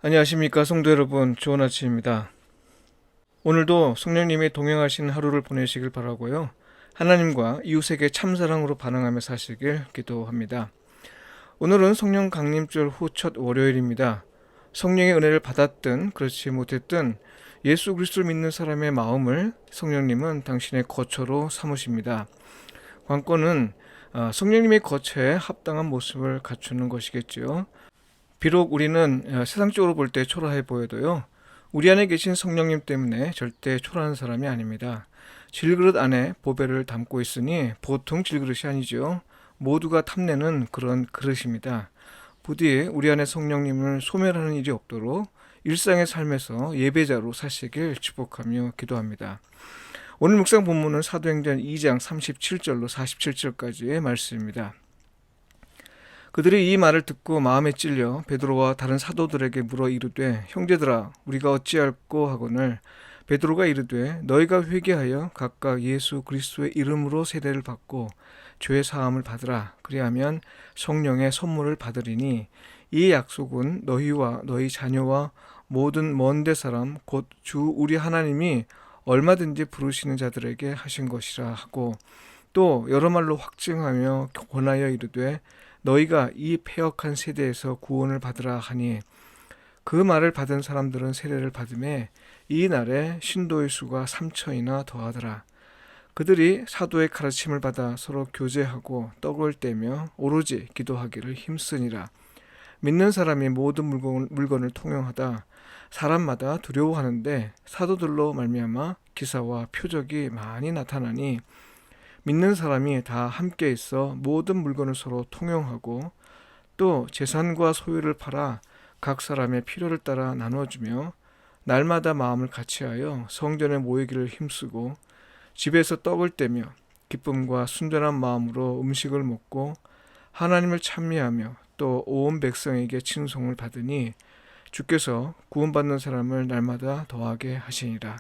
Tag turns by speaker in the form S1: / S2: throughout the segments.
S1: 안녕하십니까 성도 여러분, 좋은 아침입니다. 오늘도 성령님이 동행하신 하루를 보내시길 바라고요. 하나님과 이웃에게 참사랑으로 반응하며 사시길 기도합니다. 오늘은 성령 강림절 후 첫 월요일입니다. 성령의 은혜를 받았든 그렇지 못했든 예수 그리스도를 믿는 사람의 마음을 성령님은 당신의 거처로 삼으십니다. 관건은 성령님의 거처에 합당한 모습을 갖추는 것이겠죠. 비록 우리는 세상적으로 볼 때 초라해 보여도요, 우리 안에 계신 성령님 때문에 절대 초라한 사람이 아닙니다. 질그릇 안에 보배를 담고 있으니 보통 질그릇이 아니죠. 모두가 탐내는 그런 그릇입니다. 부디 우리 안에 성령님을 소멸하는 일이 없도록 일상의 삶에서 예배자로 사시길 축복하며 기도합니다. 오늘 묵상 본문은 사도행전 2장 37절로 47절까지의 말씀입니다. 그들이 이 말을 듣고 마음에 찔려 베드로와 다른 사도들에게 물어 이르되, 형제들아, 우리가 어찌할꼬 하거늘 베드로가 이르되, 너희가 회개하여 각각 예수 그리스도의 이름으로 세례를 받고 죄 사함을 받으라. 그리하면 성령의 선물을 받으리니 이 약속은 너희와 너희 자녀와 모든 먼데 사람 곧 주 우리 하나님이 얼마든지 부르시는 자들에게 하신 것이라 하고, 또 여러 말로 확증하며 권하여 이르되, 너희가 이 패역한 세대에서 구원을 받으라 하니, 그 말을 받은 사람들은 세례를 받음에 이 날에 신도의 수가 3천이나 더하더라. 그들이 사도의 가르침을 받아 서로 교제하고 떡을 떼며 오로지 기도하기를 힘쓰니라. 믿는 사람이 모든 물건을 통용하다 사람마다 두려워하는데 사도들로 말미암아 기사와 표적이 많이 나타나니, 믿는 사람이 다 함께 있어 모든 물건을 서로 통용하고 또 재산과 소유를 팔아 각 사람의 필요를 따라 나눠주며 날마다 마음을 같이하여 성전에 모이기를 힘쓰고 집에서 떡을 떼며 기쁨과 순전한 마음으로 음식을 먹고 하나님을 찬미하며 또 온 백성에게 칭송을 받으니 주께서 구원받는 사람을 날마다 더하게 하시니라.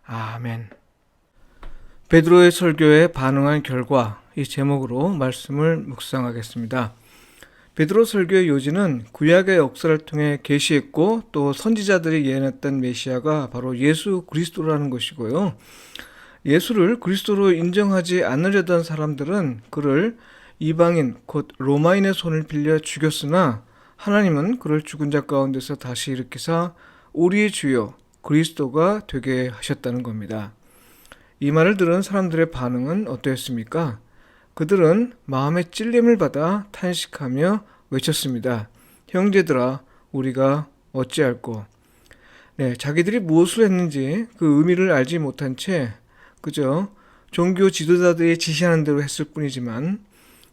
S1: 아멘. 베드로의 설교에 반응한 결과, 이 제목으로 말씀을 묵상하겠습니다. 베드로 설교의 요지는 구약의 역사를 통해 계시했고 또 선지자들이 예언했던 메시아가 바로 예수 그리스도라는 것이고요. 예수를 그리스도로 인정하지 않으려던 사람들은 그를 이방인 곧 로마인의 손을 빌려 죽였으나 하나님은 그를 죽은 자 가운데서 다시 일으키사 우리의 주요 그리스도가 되게 하셨다는 겁니다. 이 말을 들은 사람들의 반응은 어떠했습니까? 그들은 마음의 찔림을 받아 탄식하며 외쳤습니다. 형제들아, 우리가 어찌할꼬? 자기들이 무엇을 했는지 그 의미를 알지 못한 채 그저 종교 지도자들이 지시하는 대로 했을 뿐이지만,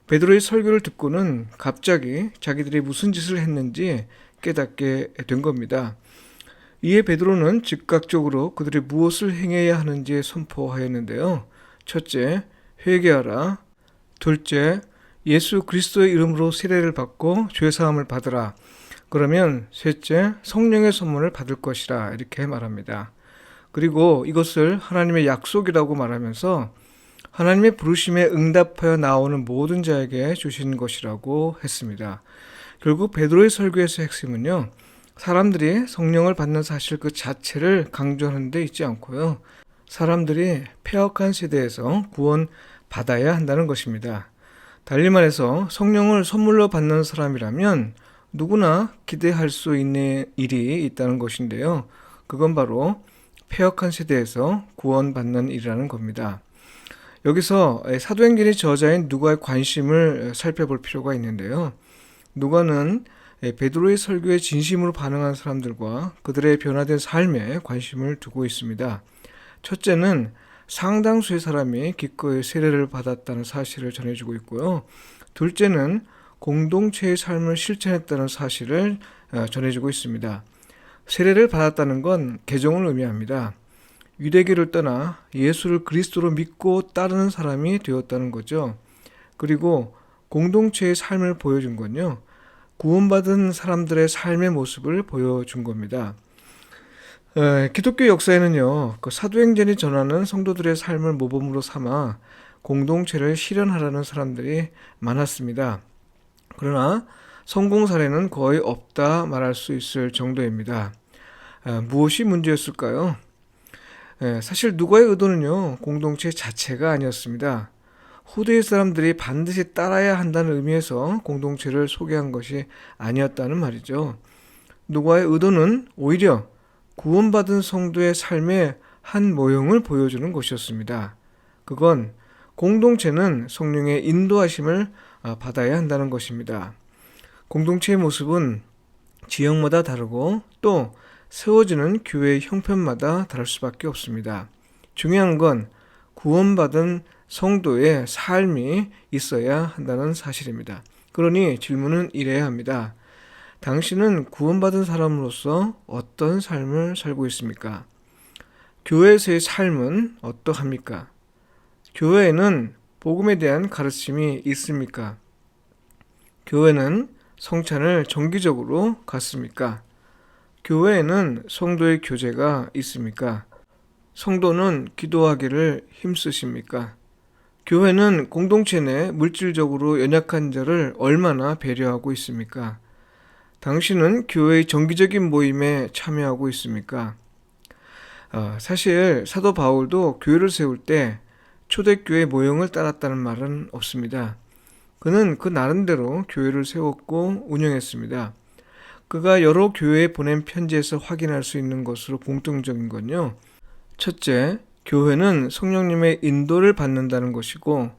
S1: 베드로의 설교를 듣고는 갑자기 자기들이 무슨 짓을 했는지 깨닫게 된 겁니다. 이에 베드로는 즉각적으로 그들이 무엇을 행해야 하는지 선포하였는데요. 첫째, 회개하라. 둘째, 예수 그리스도의 이름으로 세례를 받고 죄사함을 받으라. 그러면 셋째, 성령의 선물을 받을 것이라, 이렇게 말합니다. 그리고 이것을 하나님의 약속이라고 말하면서 하나님의 부르심에 응답하여 나오는 모든 자에게 주신 것이라고 했습니다. 결국 베드로의 설교에서 핵심은요, 사람들이 성령을 받는 사실 그 자체를 강조하는 데 있지 않고요, 사람들이 패역한 세대에서 구원 받아야 한다는 것입니다. 달리 말해서 성령을 선물로 받는 사람이라면 누구나 기대할 수 있는 일이 있다는 것인데요. 그건 바로 패역한 세대에서 구원받는 일이라는 겁니다. 여기서 사도행전의 저자인 누가의 관심을 살펴볼 필요가 있는데요. 누가는 베드로의 설교에 진심으로 반응한 사람들과 그들의 변화된 삶에 관심을 두고 있습니다. 첫째는 상당수의 사람이 기꺼이 세례를 받았다는 사실을 전해주고 있고요. 둘째는 공동체의 삶을 실천했다는 사실을 전해주고 있습니다. 세례를 받았다는 건 개종을 의미합니다. 유대교를 떠나 예수를 그리스도로 믿고 따르는 사람이 되었다는 거죠. 그리고 공동체의 삶을 보여준 건요, 구원받은 사람들의 삶의 모습을 보여준 겁니다. 기독교 역사에는요, 그 사도행전이 전하는 성도들의 삶을 모범으로 삼아 공동체를 실현하라는 사람들이 많았습니다. 그러나 성공 사례는 거의 없다 말할 수 있을 정도입니다. 무엇이 문제였을까요? 사실 누가의 의도는요, 공동체 자체가 아니었습니다. 후대의 사람들이 반드시 따라야 한다는 의미에서 공동체를 소개한 것이 아니었다는 말이죠. 누가의 의도는 오히려 구원받은 성도의 삶의 한 모형을 보여주는 것이었습니다. 그건 공동체는 성령의 인도하심을 받아야 한다는 것입니다. 공동체의 모습은 지역마다 다르고 또 세워지는 교회의 형편마다 다를 수밖에 없습니다. 중요한 건 구원받은 성도의 삶이 있어야 한다는 사실입니다. 그러니 질문은 이래야 합니다. 당신은 구원받은 사람으로서 어떤 삶을 살고 있습니까? 교회에서의 삶은 어떠합니까? 교회에는 복음에 대한 가르침이 있습니까? 교회는 성찬을 정기적으로 갖습니까? 교회에는 성도의 교제가 있습니까? 성도는 기도하기를 힘쓰십니까? 교회는 공동체 내 물질적으로 연약한 자를 얼마나 배려하고 있습니까? 당신은 교회의 정기적인 모임에 참여하고 있습니까? 사실 사도 바울도 교회를 세울 때 초대교회 모형을 따랐다는 말은 없습니다. 그는 그 나름대로 교회를 세웠고 운영했습니다. 그가 여러 교회에 보낸 편지에서 확인할 수 있는 것으로 공통적인 건요. 첫째, 교회는 성령님의 인도를 받는다는 것이고,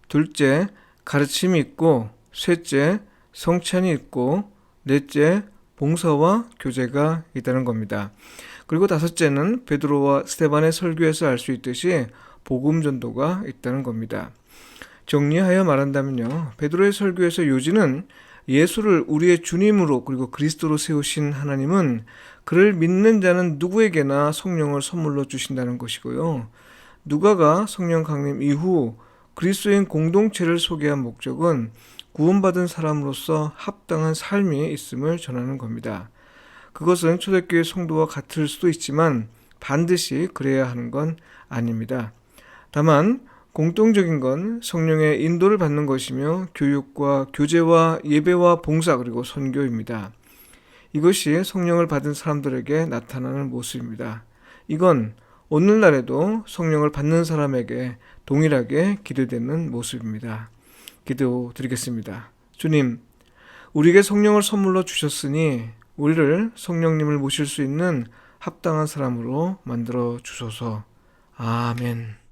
S1: 둘째, 가르침이 있고, 셋째, 성찬이 있고, 넷째, 봉사와 교제가 있다는 겁니다. 그리고 다섯째는 베드로와 스데반의 설교에서 알 수 있듯이 복음 전도가 있다는 겁니다. 정리하여 말한다면요, 베드로의 설교에서 요지는 예수를 우리의 주님으로 그리고 그리스도로 세우신 하나님은 그를 믿는 자는 누구에게나 성령을 선물로 주신다는 것이고요. 누가가 성령 강림 이후 그리스도인 공동체를 소개한 목적은 구원받은 사람으로서 합당한 삶이 있음을 전하는 겁니다. 그것은 초대교회 성도와 같을 수도 있지만 반드시 그래야 하는 건 아닙니다. 다만 공통적인 건 성령의 인도를 받는 것이며 교육과 교제와 예배와 봉사 그리고 선교입니다. 이것이 성령을 받은 사람들에게 나타나는 모습입니다. 이건 오늘날에도 성령을 받는 사람에게 동일하게 기대되는 모습입니다. 기도드리겠습니다. 주님, 우리에게 성령을 선물로 주셨으니 우리를 성령님을 모실 수 있는 합당한 사람으로 만들어 주소서. 아멘.